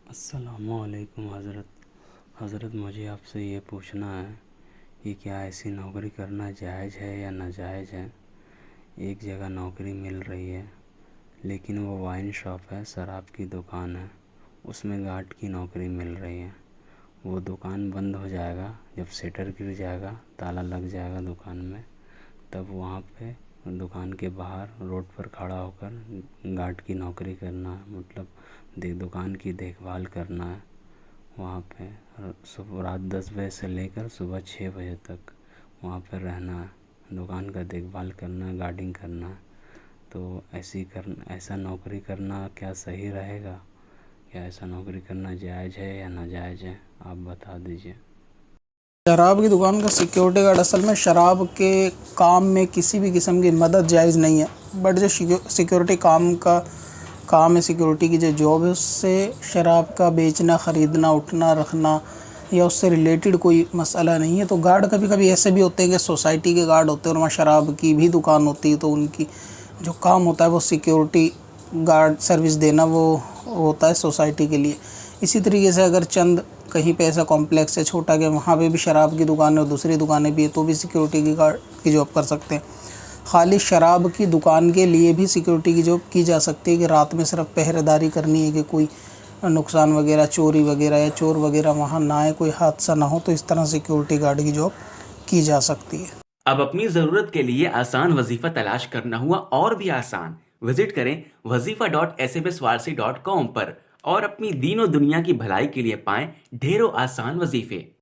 अस्सलामुअलैकुम हज़रत। हज़रत मुझे आपसे ये पूछना है कि क्या ऐसी नौकरी करना जायज़ है या नाजायज़ है। एक जगह नौकरी मिल रही है, लेकिन वो वाइन शॉप है, शराब की दुकान है, उसमें गार्ड की नौकरी मिल रही है। वो दुकान बंद हो जाएगा जब शटर गिर जाएगा, ताला लग जाएगा दुकान में, तब वहाँ पे दुकान के बाहर रोड पर खड़ा होकर गार्ड की नौकरी करना है। मतलब दुकान की देखभाल करना है। वहाँ पे सुबह रात 10 बजे से लेकर सुबह 6 बजे तक वहाँ पर रहना है, दुकान का देखभाल करना है, गार्डिंग करना है। तो ऐसा नौकरी करना क्या सही रहेगा? क्या ऐसा नौकरी करना जायज़ है या नाजायज़ है? आप बता दीजिए। शराब की दुकान का सिक्योरिटी गार्ड असल में शराब के काम में किसी भी किस्म की मदद जायज़ नहीं है। बट जो सिक्योरिटी काम है, सिक्योरिटी की जो जॉब है, उससे शराब का बेचना, ख़रीदना, उठना, रखना या उससे रिलेटेड कोई मसला नहीं है। तो गार्ड कभी कभी ऐसे भी होते हैं कि सोसाइटी के गार्ड होते हैं और वहाँ शराब की भी दुकान होती है, तो उनकी जो काम होता है वो सिक्योरिटी गार्ड सर्विस देना वो होता है सोसाइटी के लिए। इसी तरीके से अगर चंद कहीं पे ऐसा कॉम्प्लेक्स है छोटा कि वहाँ पे भी शराब की दुकान है और दूसरी दुकानें भी है, तो भी सिक्योरिटी की गार्ड की जॉब कर सकते हैं। खाली शराब की दुकान के लिए भी सिक्योरिटी की जॉब की जा सकती है कि रात में सिर्फ पहरेदारी करनी है कि कोई नुकसान वगैरह, चोरी वगैरह या चोर वगैरह वहाँ ना आए, कोई हादसा ना हो। तो इस तरह सिक्योरिटी गार्ड की जॉब की जा सकती है। अब अपनी जरूरत के लिए आसान वजीफा तलाश करना हुआ और भी आसान। विजिट करें wazifa.sbswarsi.com पर और अपनी दीनों दुनिया की भलाई के लिए पाएं ढेरों आसान वजीफे।